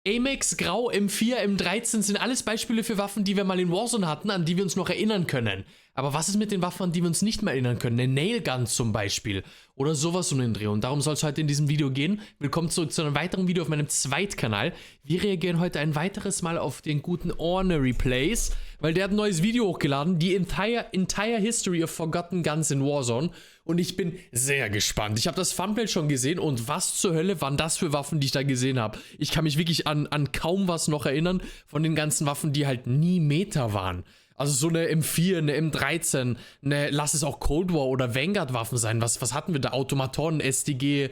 Amex, Grau, M4, M13 sind alles Beispiele für Waffen, die wir mal in Warzone hatten, an die wir uns noch erinnern können. Aber was ist mit den Waffen, an die wir uns nicht mehr erinnern können? Eine Nailgun zum Beispiel. Oder sowas um den Dreh. Und darum soll es heute in diesem Video gehen. Willkommen zurück zu einem weiteren Video auf meinem Zweitkanal. Wir reagieren heute ein weiteres Mal auf den guten Ornery Plays, weil der hat ein neues Video hochgeladen. Die entire History of Forgotten Guns in Warzone. Und ich bin sehr gespannt. Ich habe das Thumbnail schon gesehen und was zur Hölle waren das für Waffen, die ich da gesehen habe? Ich kann mich wirklich an kaum was noch erinnern von den ganzen Waffen, die halt nie Meta waren. Also so eine M4, eine M13, lass es auch Cold War oder Vanguard-Waffen sein. Was hatten wir da? Automaton, STG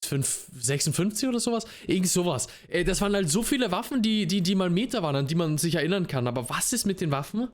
556 oder sowas? Irgend sowas. Das waren halt so viele Waffen, die mal Meta waren, an die man sich erinnern kann. Aber was ist mit den Waffen,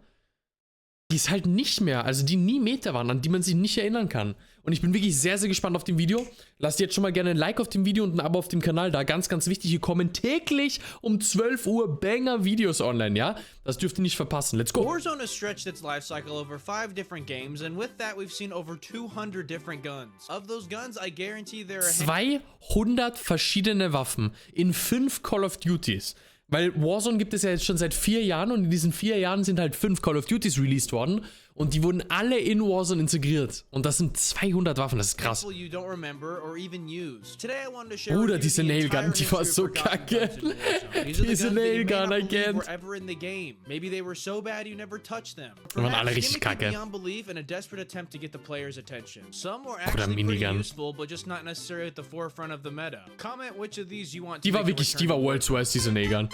die es halt nicht mehr, also die nie Meta waren, an die man sich nicht erinnern kann? Und ich bin wirklich sehr, sehr gespannt auf dem Video. Lasst jetzt schon mal gerne ein Like auf dem Video und ein Abo auf dem Kanal da. Ganz, ganz wichtig, hier kommen täglich um 12 Uhr Banger-Videos online, ja? Das dürft ihr nicht verpassen. Let's go! Warzone has stretched its life cycle over 5 different games, and with that we've seen over 200 different guns. Of those guns, I guarantee there are 200 verschiedene Waffen in 5 Call of Duties. Weil Warzone gibt es ja jetzt schon seit 4 Jahren und in diesen 4 Jahren sind halt 5 Call of Duties released worden und die wurden alle in Warzone integriert. Und das sind 200 Waffen, das ist krass. Bruder, diese Nailgun, die war so kacke. Diese Nailgun, again. Die waren alle richtig kacke. Oder Minigun. Die war wirklich, die war world's worst, diese Nailgun.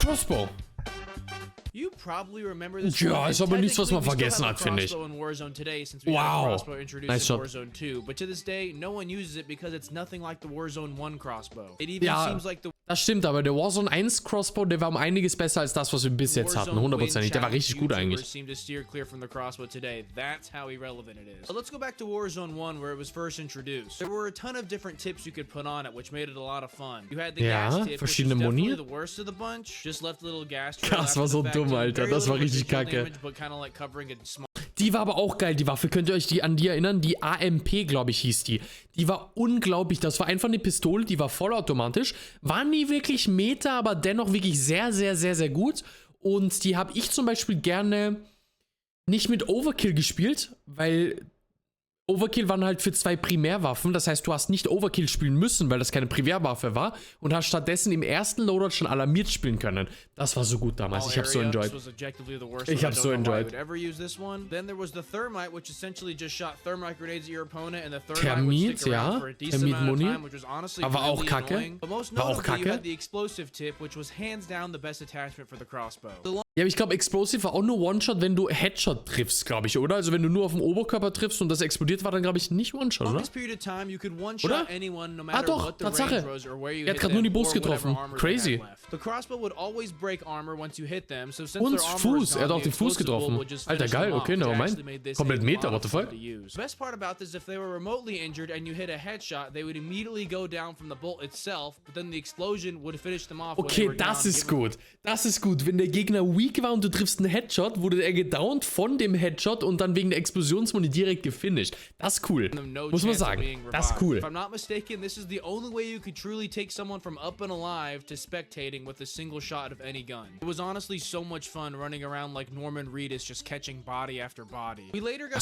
Crossbow. Ja, ist aber nichts, was man vergessen hat, finde ich. Wow. Nice shot. Ja, das stimmt, aber der Warzone 1 Crossbow, der war um einiges besser als das, was wir bis jetzt hatten. 100%. Der war richtig gut eigentlich. Let's go back to Warzone 1 where it was first introduced. There were a ton of different tips you could put on it, which made it a lot of fun. You had the gas tip, which was definitely the worst of the bunch. Just left a little gas trail. Das war so dumm, Alter. Das war richtig kacke. Die war aber auch geil, die Waffe. Könnt ihr euch an die erinnern? Die AMP, glaube ich, hieß die. Die war unglaublich. Das war einfach eine Pistole, die war vollautomatisch. War nie wirklich Meta, aber dennoch wirklich sehr, sehr, sehr, sehr gut. Und die habe ich zum Beispiel gerne nicht mit Overkill gespielt, weil Overkill waren halt für 2 Primärwaffen, das heißt, du hast nicht Overkill spielen müssen, weil das keine Primärwaffe war und hast stattdessen im ersten Loadout schon alarmiert spielen können. Das war so gut damals, ich hab's so enjoyed. Ich hab's so enjoyed. Thermit, ja, Thermit-Muni, aber auch kacke, war auch kacke. Ja, aber ich glaube, Explosive war auch nur One-Shot, wenn du Headshot triffst, glaube ich, oder? Also wenn du nur auf den Oberkörper triffst und das explodiert, war dann, glaube ich, nicht One-Shot, oder? Oder? Ah doch, Tatsache. Er hat gerade nur die Brust getroffen. Crazy. Und Fuß, er hat auch den Fuß getroffen. Alter, geil, okay, no, mein. Komplett Meter, what the fuck? Okay, das ist gut. Das ist gut, wenn der Gegner weak war und du triffst einen Headshot, wurde er gedownt von dem Headshot und dann wegen der Explosionsmuni direkt gefinished. Das ist cool. Muss man sagen. Das ist cool. Das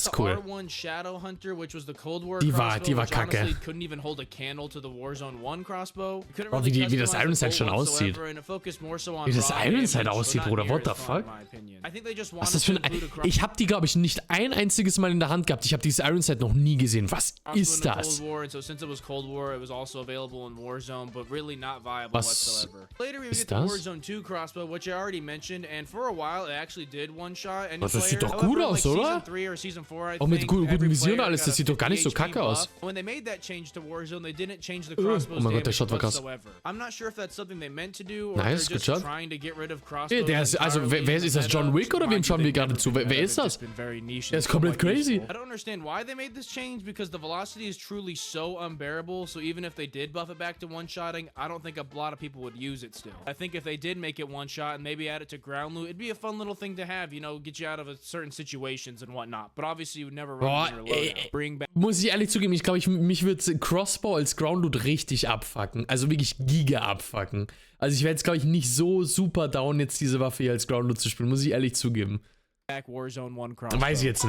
ist cool. Die war kacke. Bro, wie das Iron Sight schon aussieht. Wie das Iron Sight aussieht, Bruder. What the fuck? Was ist das für ein... Ich habe die, glaube ich, nicht ein einziges Mal in der Hand gehabt. Ich habe dieses Iron Sight noch nie gesehen. Was ist das? Was ist das? Was, das sieht doch gut aus, oder? Auch mit guten Visionen alles. Das sieht doch gar nicht so kacke aus. Oh mein Gott, der Shot war krass. Nice, good shot. Der ist, also, wer ist das? John Wick oder wem schauen wir gerade zu? Wer ist das? Der ist komplett crazy. I don't understand why they made this change because the velocity is truly so unbearable. So even if they did buff it back to one-shotting, I don't think a lot of people would use it still. I think if they did make it one-shot and maybe add it to ground loot, it'd be a fun little thing to have, you know, get you out of certain situations and whatnot. But obviously you would never run your loadout. Bring back. Muss ich ehrlich zugeben, ich glaube, mich würde Crossbow als Ground-Loot richtig abfucken. Also wirklich giga abfucken. Also ich wäre jetzt, glaube ich, nicht so super down, jetzt diese Waffe hier als Ground-Loot zu spielen. Muss ich ehrlich zugeben. Warzone 1 crossbow. Weiß ich jetzt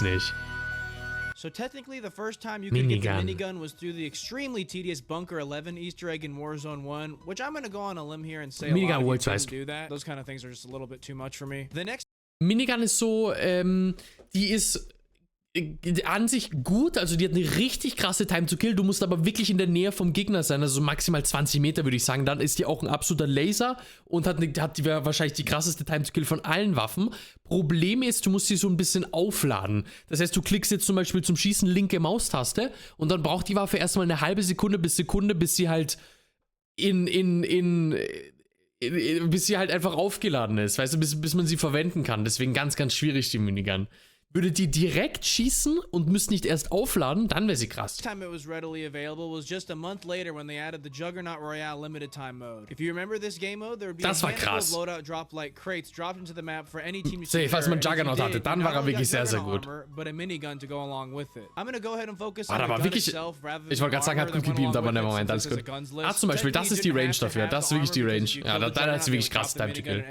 nicht. So technically, the first time you could get the minigun was through the extremely tedious Bunker 11 Easter egg in Warzone 1, which I'm gonna go on a limb here and say a lot of you couldn't do that. Those kind of things are just a little bit too much for me. The next Minigun ist so, die ist an sich gut, also die hat eine richtig krasse Time to Kill, du musst aber wirklich in der Nähe vom Gegner sein, also maximal 20 Meter würde ich sagen, dann ist die auch ein absoluter Laser und hat die wahrscheinlich die krasseste Time to Kill von allen Waffen. Problem ist, du musst sie so ein bisschen aufladen, das heißt, du klickst jetzt zum Beispiel zum Schießen linke Maustaste und dann braucht die Waffe erstmal eine halbe Sekunde, bis sie halt bis sie halt einfach aufgeladen ist, weißt du, bis man sie verwenden kann, deswegen ganz, ganz schwierig die Minigun. Würde die direkt schießen und müsste nicht erst aufladen, dann wäre sie krass. Time it was readily available was just a month later when they added the Juggernaut Royale limited time mode. If you remember this game mode, there would be a handful of loadout drop like crates dropped into the map for any team to secure. Falls man Juggernaut hatte, dann war er wirklich sehr, sehr gut. But a minigun to go along with it. I'm gonna go ahead and focus on the gun itself rather than. Ich wollte gerade sagen, hat gut gebeamt, aber nevermind, alles gut. Ah, zum Beispiel, das ist die Range dafür. Das ist wirklich die Range. Ja, da hat sie wirklich krass Time to Kill.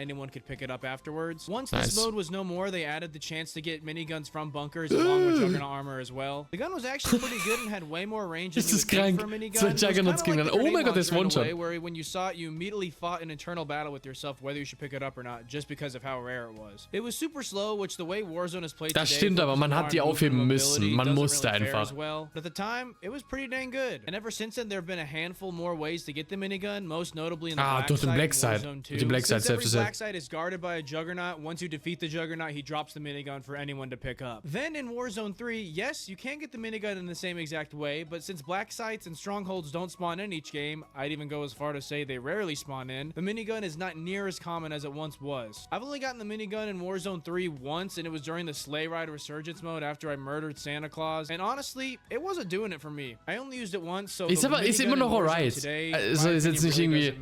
Once this mode was no more, they added the chance to get miniguns from bunkers along with Juggernaut armor as well. The gun was actually pretty good and had way more range than you would think for a minigun. Zwei Juggernauts gegen dann. Oh mein Gott, das ist One-Shot. Where when you saw it, you immediately fought an internal battle with yourself whether you should pick it up or not, just because of how rare it was. It was super slow, which the way Warzone is played today. Das stimmt, aber man hat die aufheben müssen. Man musste einfach. But at the time, it was pretty dang good. And ever since then, there have been a handful more ways to get the minigun, most notably in the black side in Warzone 2. Die Black Side, Since every black side is guarded by a Juggernaut, once you defeat the Juggernaut, he drops the minigun for anyone to pick up. Then in Warzone 3, yes, you can get the minigun in the same exact way, but since black sites and strongholds don't spawn in each game, I'd even go as far to say they rarely spawn in, the minigun is not near as common as it once was. I've only gotten the minigun in Warzone 3 once, and it was during the Sleigh Ride Resurgence mode after I murdered Santa Claus, and honestly, it wasn't doing it for me. I only used it once, so ist immer noch alright. Also ist jetzt nicht irgendwie,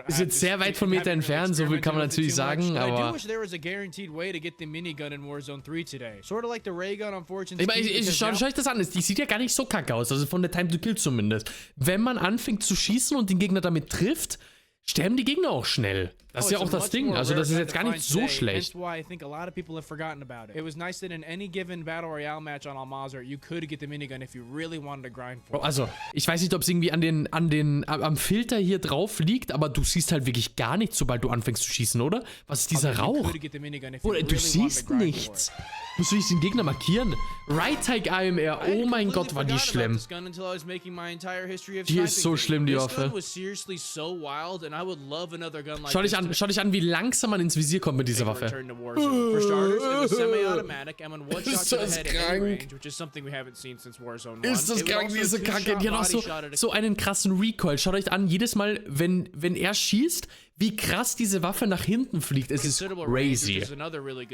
ist jetzt sehr weit von Meter entfernt, so viel kann man natürlich sagen, aber I do wish there was a guaranteed way to get the minigun in Warzone 3 today. Sort of like the ray gun on Fortune's. Schaut euch das an, die sieht ja gar nicht so kacke aus, also von der Time to Kill zumindest. Wenn man anfängt zu schießen und den Gegner damit trifft, sterben die Gegner auch schnell. Das ist ja auch das Ding, also das ist jetzt gar nicht so schlecht. Also, ich weiß nicht, ob es irgendwie am Filter hier drauf liegt, aber du siehst halt wirklich gar nichts, sobald du anfängst zu schießen, oder? Was ist dieser Rauch? Oder du siehst nichts. Musst du nicht den Gegner markieren? Right-Tag AMR, oh mein Gott, war die schlimm. Die ist so schlimm, die Waffe. Schau dich an, wie langsam man ins Visier kommt mit dieser Waffe. Ist das krank? Ist das krank, diese Kacke? Die hat auch so einen krassen Recoil. Schaut euch an, jedes Mal, wenn er schießt, wie krass diese Waffe nach hinten fliegt. Es ist crazy.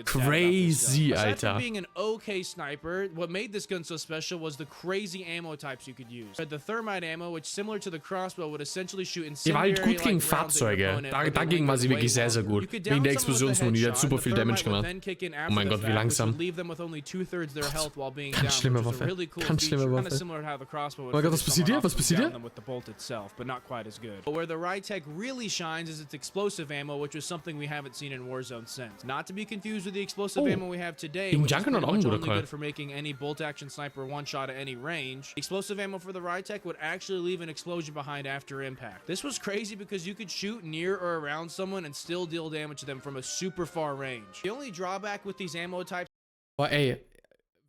Crazy, Alter. Being an okay sniper, what made this gun so special was the crazy ammo types you could use. The thermite ammo, which similar to the crossbow would essentially shoot incendiary like rounds. Die war halt gut gegen Fahrzeuge. Dagegen war sie wirklich sehr, sehr gut. Wegen der Explosionsmuni, die hat super viel Damage gemacht. Oh mein Gott, wie langsam. Ganz schlimme Waffe. Ganz schlimme Waffe. Oh mein Gott, was passiert hier? Was passiert hier? But where the Riktch really shines is its explosive ammo, which was something we haven't seen in Warzone since. Not to be confused with the explosive ammo we have today, which is pretty much only good for making any bolt-action sniper one-shot at any range. Explosive ammo for the Riktch would actually leave an explosion behind after impact. This was crazy because you could shoot near or around someone and still deal damage to them from a super far range. The only drawback with these ammo types. Boah, ey.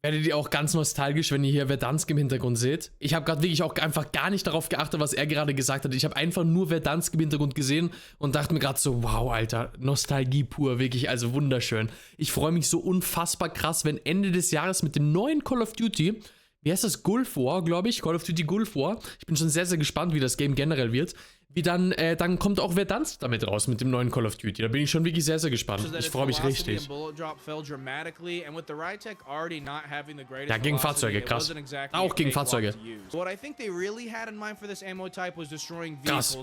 Werdet ihr auch ganz nostalgisch, wenn ihr hier Verdansk im Hintergrund seht? Ich habe gerade wirklich auch einfach gar nicht darauf geachtet, was er gerade gesagt hat. Ich habe einfach nur Verdansk im Hintergrund gesehen und dachte mir gerade so, wow, Alter, Nostalgie pur, wirklich, also wunderschön. Ich freue mich so unfassbar krass, wenn Ende des Jahres mit dem neuen Call of Duty, wie heißt das, Gulf War, glaube ich, Call of Duty Gulf War, ich bin schon sehr, sehr gespannt, wie das Game generell wird, wie dann kommt auch Verdansk damit raus mit dem neuen Call of Duty. Da bin ich schon wirklich sehr, sehr gespannt. Ich freue mich richtig. Ja, gegen Fahrzeuge, krass. Auch gegen Fahrzeuge. Krass.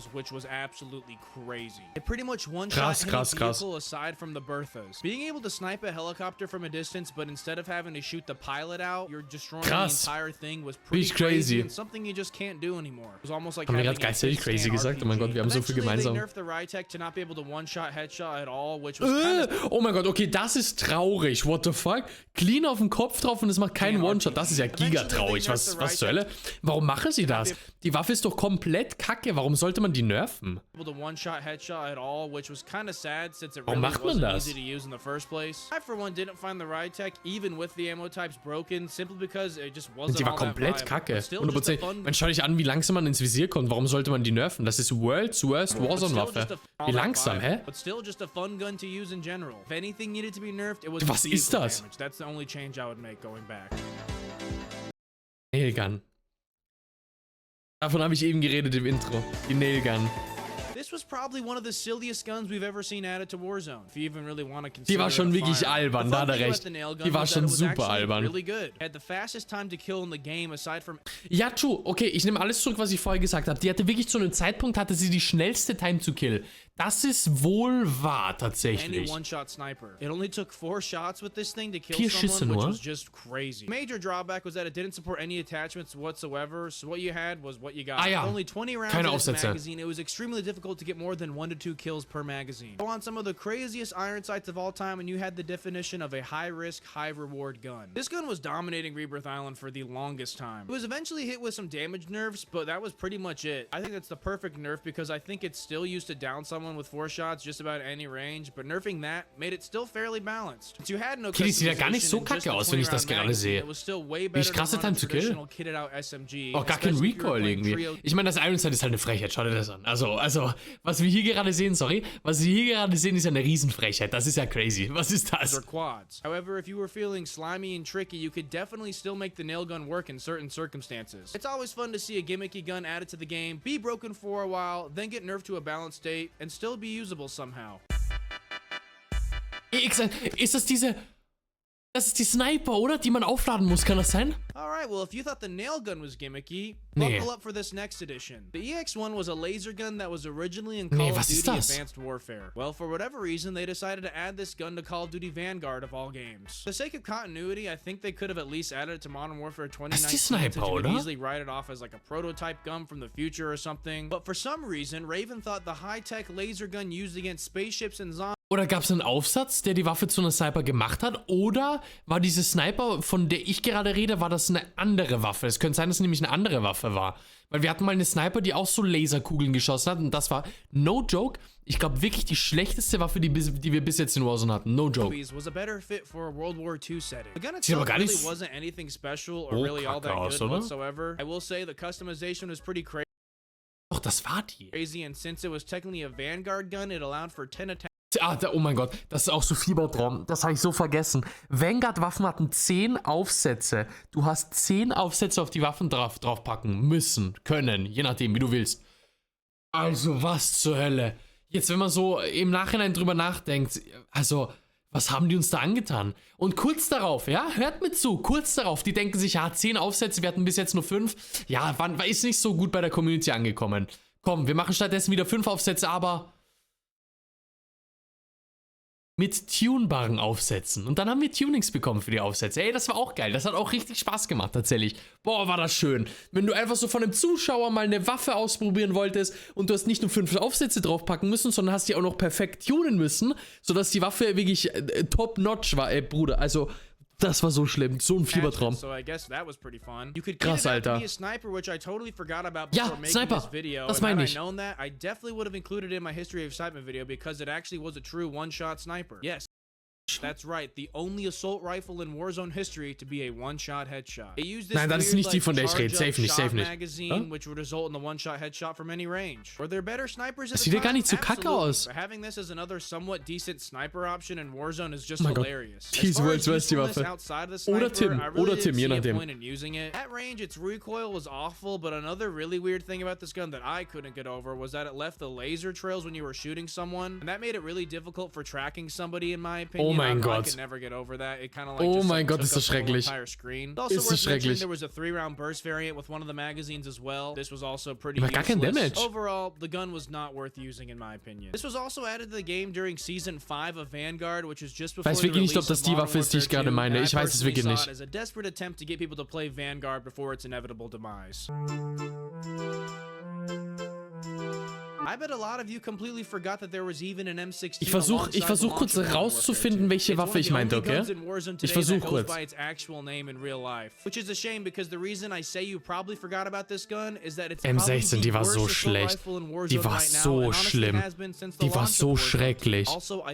Krass. Being able to snipe a helicopter from a distance, but instead of having to shoot the pilot out, you're destroying Krass. the entire thing was pretty crazy and something you just can't do anymore. It was almost like haben wir gerade gleichzeitig crazy gesagt? Oh mein Gott, wir haben so viel gemeinsam. Oh mein Gott, okay, das ist traurig. What the fuck? Clean auf den Kopf drauf und es macht keinen One-Shot. Das ist ja gigatraurig. Was zur Hölle? Warum machen sie das? Die Waffe ist doch komplett kacke. Warum sollte man die nerven? Warum macht man das? Und die war komplett kacke. 100%. Man schaut dich an, wie langsam man ins Visier kommt. Warum sollte man die nerven? Das ist World's Worst Warzone-Waffe. Wie langsam, hä? Was ist das? Nailgun. Davon habe ich eben geredet im Intro. Die Nailgun. This was probably one of the silliest guns we've ever seen added to Warzone. If you even really want to consider. Die war schon wirklich albern, da hat er recht. Die war schon super albern. Ja, true. Okay, ich nehme alles zurück, was ich vorher gesagt habe. Die hatte wirklich zu einem Zeitpunkt, hatte sie die schnellste Time to Kill. Das ist wohl wahr, tatsächlich. 4 Schüsse nur? Ah ja, keine Aufsätze. To get more than 1 to 2 kills per magazine. Go on some of the craziest iron sights of all time, and you had the definition of a high-risk, high-reward gun. This gun was dominating Rebirth Island for the longest time. It was eventually hit with some damage nerfs, but that was pretty much it. I think that's the perfect nerf because I think it's still used to down someone with 4 shots just about any range, but nerfing that made it still fairly balanced. Since you had no okay, die sieht ja gar nicht so kacke aus, wenn ich das gerade sehe. Wie krasse Time to Kill. Auch gar kein Recoil irgendwie. Ich meine, das Iron Sight ist halt eine Frechheit, schau dir das an. Also, was wir hier gerade sehen, was wir hier gerade sehen, ist ja eine Riesenfrechheit. Das ist ja crazy. Was ist das? However, if you were feeling slimy and tricky, you could definitely still make the nail gun work in certain circumstances. It's always fun to see a gimmicky gun added to the game, be broken for a while, then get nerfed to a balanced state, and still be usable somehow. Ist das diese... Das ist die Sniper, oder? Die man aufladen muss, kann das sein? Alright, well, if you thought the nail gun was gimmicky, buckle up for this next edition. The EX1 was a laser gun that was originally in Call of Duty Advanced Warfare. Well, for whatever reason, they decided to add this gun to Call of Duty Vanguard of all games. For the sake of continuity, I think they could have at least added it to Modern Warfare 2019 since you could easily write it off as like a prototype gun from the future or something. But for some reason, Raven thought the high-tech laser gun used against spaceships and zombies. Oder gab es einen Aufsatz, der die Waffe zu einer Sniper gemacht hat? Oder war diese Sniper, von der ich gerade rede, war das eine andere Waffe? Es könnte sein, dass es nämlich eine andere Waffe war. Weil wir hatten mal eine Sniper, die auch so Laserkugeln geschossen hat. Und das war, no joke, ich glaube wirklich die schlechteste Waffe, die wir bis jetzt in Warzone hatten. No joke. Sieht aber gar nicht so kacke aus, oder? Doch, das war die. Oh mein Gott, das ist auch so Fiebertraum. Das habe ich so vergessen. Vanguard-Waffen hatten 10 Aufsätze. Du hast 10 Aufsätze auf die Waffen draufpacken müssen, können, je nachdem, wie du willst. Also, was zur Hölle? Jetzt, wenn man so im Nachhinein drüber nachdenkt, also, was haben die uns da angetan? Und kurz darauf, ja, hört mir zu, kurz darauf, die denken sich, ja, 10 Aufsätze, wir hatten bis jetzt nur 5. Ja, ist nicht so gut bei der Community angekommen. Komm, wir machen stattdessen wieder 5 Aufsätze, aber mit tunbaren Aufsätzen. Und dann haben wir Tunings bekommen für die Aufsätze. Ey, das war auch geil. Das hat auch richtig Spaß gemacht, tatsächlich. Boah, war das schön. Wenn du einfach so von einem Zuschauer mal eine Waffe ausprobieren wolltest und du hast nicht nur 5 Aufsätze draufpacken müssen, sondern hast die auch noch perfekt tunen müssen, sodass die Waffe wirklich top-notch war, ey, Bruder. Also, das war so schlimm. So ein Fiebertraum. Krass, Alter. Ja, Sniper. Das meine ich. That's right, the only assault rifle in Warzone history to be a one-shot headshot. It used this Nein, das ist weird, nicht die, von der ich rede. charge-up Safe nicht, shot safe nicht. magazine, which would result in a one-shot headshot from any range. Were there better snipers at Das the sieht ja time? gar nicht so kacke Absolutely, aus. but having this as another somewhat decent sniper option in Warzone is just Oh mein Gott. hilarious. Die ist As far wohl as als die usefulness Waffe. outside of the Oder sniper, Tim, I really oder didn't Tim, je see a nachdem. point in using it. At range, its recoil was awful, but another really weird thing about this gun that I couldn't get over was that it left the laser trails when you were shooting someone, and that made it really difficult for tracking somebody, in my opinion. Oh mein I Gott. could never get over that. It kind of like Oh just, mein Gott, took ist das up the whole schrecklich. entire screen. It's also Ist das worth mentioning schrecklich. there was a 3-round burst variant with one of the magazines as well. This was also pretty Aber gar kein useless. Damage. Overall, the gun was not worth using in my opinion. This was also added to the game during Season 5 of Vanguard, which was just before Weiß the wirklich nicht, ob release das of die Modern Waffe ist, die ich Warfare gerade 2, meine. and Ich I weiß es personally wirklich saw nicht. it as a desperate attempt to get people to play Vanguard before its inevitable demise. I bet a lot of you completely forgot that there was even an M16. Ich versuch kurz rauszufinden, welche Waffe ich meinte, okay? Ich versuch kurz. By its actual name in real life, which is a shame because the reason I say you probably forgot about this gun is that it's M16, die war so schlecht. Die war so schlimm. Die war so schrecklich.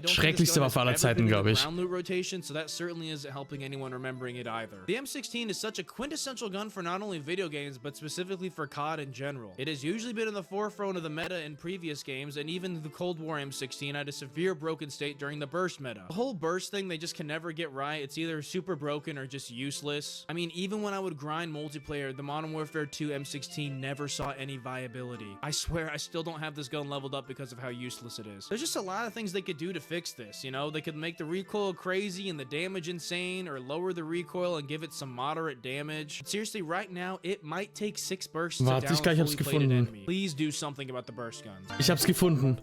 Schrecklichste Waffe aller Zeiten, glaube ich. So that certainly isn't helping anyone remembering it either. The M16 is such a quintessential gun for not only video games but specifically for COD in general. It has usually been in the forefront of the meta in previous games, and even the Cold War M16 had a severe broken state during the burst meta. The whole burst thing they just can never get right. It's either super broken or just useless. I mean, even when I would grind multiplayer, the Modern Warfare 2 M16 never saw any viability. I swear I still don't have this gun leveled up because of how useless it is. There's just a lot of things they could do to fix this, you know? They could make the recoil crazy and the damage insane, or lower the recoil and give it some moderate damage. But seriously, right now, it might take 6 bursts to down a Warte, ich hab's fully plated gefunden. enemy. Please do something about the burst guns. Ich hab's gefunden.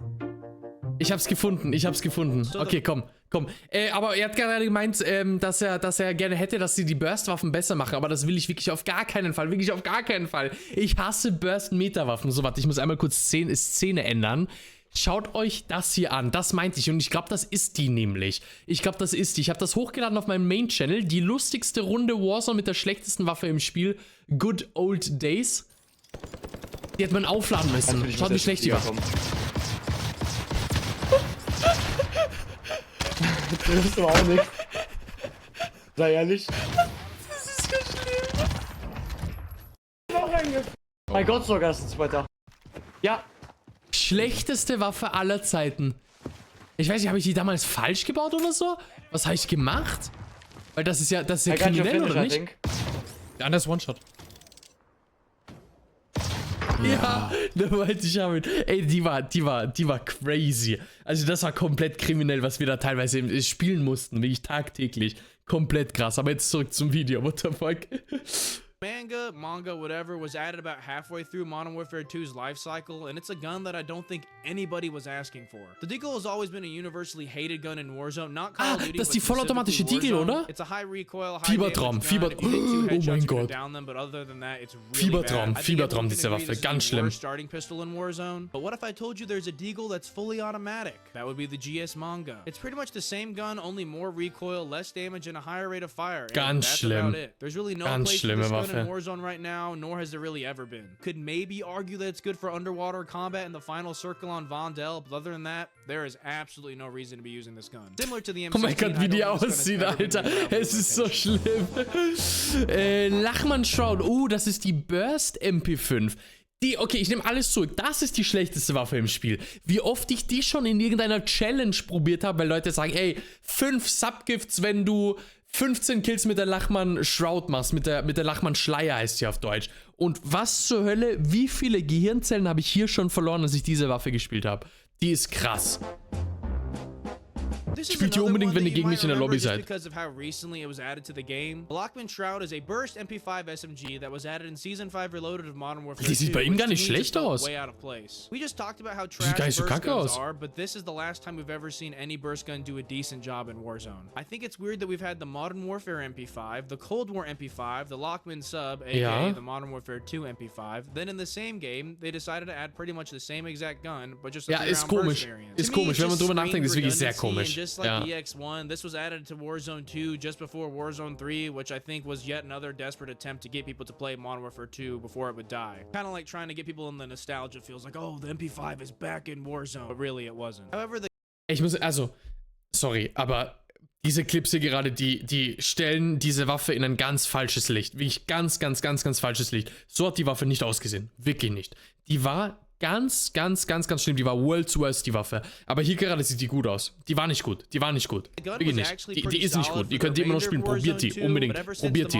Ich hab's gefunden. Okay, komm. Aber er hat gerade gemeint, dass er gerne hätte, dass sie die Burst-Waffen besser machen. Aber das will ich wirklich auf gar keinen Fall. Wirklich auf gar keinen Fall. Ich hasse Burst-Meta-Waffen. So, warte, ich muss einmal kurz Szene ändern. Schaut euch das hier an. Das meinte ich. Und ich glaube, das ist die nämlich. Ich glaube, das ist die. Ich habe das hochgeladen auf meinem Main-Channel. Die lustigste Runde Warzone mit der schlechtesten Waffe im Spiel. Good Old Days. Die hätte man aufladen müssen. Schaut, wie schlecht die war. Das ist aber auch nicht. Sei ehrlich. Das ist ja schlimm. Mein Gott, sogar ist ein zweiter. Ja. Schlechteste Waffe aller Zeiten. Ich weiß nicht, habe ich die damals falsch gebaut oder so? Was habe ich gemacht? Weil das ist ja kriminell, oder nicht? Ja, das ist One-Shot. Ja, da wollte ich haben. Ey, die war crazy. Also das war komplett kriminell, was wir da teilweise spielen mussten, wirklich tagtäglich. Komplett krass. Aber jetzt zurück zum Video. What the fuck? Manga, whatever, was added about halfway through Modern Warfare 2's life cycle, and it's a gun that I don't think anybody was asking for. The Deagle has always been a universally hated gun in Warzone, not Call of Duty, das ist die vollautomatische Deagle, oder? It's a high recoil, high Fiebertraum, damage gun. If you take 2 oh mein headshots, you're Gott. gonna down them, but other than that, it's really Fiebertraum, bad. I think everyone diese can agree Waffe, this is ganz the schlimm. worst starting pistol in Warzone. But what if I told you there's a Deagle that's fully automatic? That would be the GS Manga. It's pretty much the same gun, only more recoil, less damage, and a higher rate of fire. And Ganz that's schlimm. about it. There's really no Ganz place for schlimme this gun Waffe. in Warzone right now, nor has there really ever been. Could maybe argue that it's good for underwater combat in the final circle on Vondel, but other than that, there is absolutely no reason to be using this gun. Similar to the M16, Oh mein Gott, wie die I don't think this aussieht, gun has ever been Alter. given Es ist so attention. schlimm. Lockman Shroud. Das ist die Burst MP5. Okay, ich nehme alles zurück. Das ist die schlechteste Waffe im Spiel. Wie oft ich die schon in irgendeiner Challenge probiert habe, weil Leute sagen, ey, 5 Subgifts, wenn du 15 Kills mit der Lockman Shroud machst, mit der Lockman Schleier heißt sie auf Deutsch. Und was zur Hölle, wie viele Gehirnzellen habe ich hier schon verloren, als ich diese Waffe gespielt habe? Die ist krass. Spielt ihr unbedingt, wenn ihr gegen mich in der Lobby seid. Because of how recently it was added to the game. Lockman Shroud is a burst MP5 SMG that was added in Season 5 Reloaded of Modern Warfare 2. Die sieht bei ihm gar nicht schlecht aus. Way out of place. We just talked about how Sieht gar trash nicht so burst kacke guns aus. are, but this is the last time we've ever seen any burst gun do a decent job in Warzone. I think it's weird that we've had the Modern Warfare MP5, the Cold War MP5, the Lockman sub, aka Ja. the Modern Warfare 2 MP5. Then in the same game, they decided to add pretty much the same exact gun, but just a Ja, ist 3-round burst komisch. variant. Ist To me, komisch, it's wenn man just drüber nachdenkt, ist wirklich sehr redundancy, and komisch. just like Ja. the EX1, this was added to Warzone 2 just before Warzone 3, which I think was yet another desperate attempt to get people to play Modern Warfare 2 before it would die. Kind of like trying to get people in the nostalgia feels like, oh, the MP5 is back in Warzone. But really, it wasn't. However, the Ich muss, also, sorry, aber Diese Clips hier gerade, die stellen diese Waffe in ein ganz falsches Licht. Wirklich ganz falsches Licht. So hat die Waffe nicht ausgesehen. Wirklich nicht. Die war ganz schlimm. Die war world's worst, die Waffe. Aber hier gerade sieht die gut aus. Die war nicht gut. Wirklich nicht. Die ist nicht gut. Ihr könnt die immer noch spielen. Probiert die. Unbedingt. Probiert die.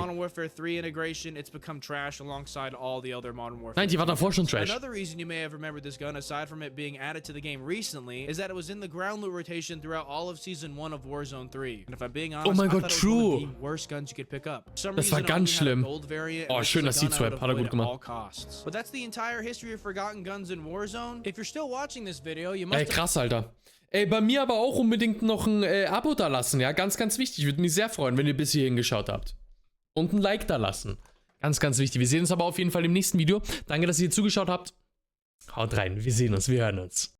Nein, die war davor schon Trash. Another reason you may have remembered this gun, aside from it being added to the game recently, is that it was in the ground loot rotation throughout all of Season 1 of Warzone 3. And if I'm being honest, Oh mein I Gott, thought it was one of true. the worst guns you could pick up. For some Das war reason, it ganz only had a schlimm. gold variant, Oh, and this schön, was das a gun I Seed-Swap. would Hat er gut avoid at gemacht. all costs. But that's the entire history of forgotten guns in Warzone. If you're still watching this video, you must Ey, krass, Alter. Ey, bei mir aber auch unbedingt noch ein Abo da lassen, ja? Ganz wichtig. Würde mich sehr freuen, wenn ihr bis hierhin geschaut habt. Und ein Like da lassen. Ganz wichtig. Wir sehen uns aber auf jeden Fall im nächsten Video. Danke, dass ihr hier zugeschaut habt. Haut rein. Wir sehen uns. Wir hören uns.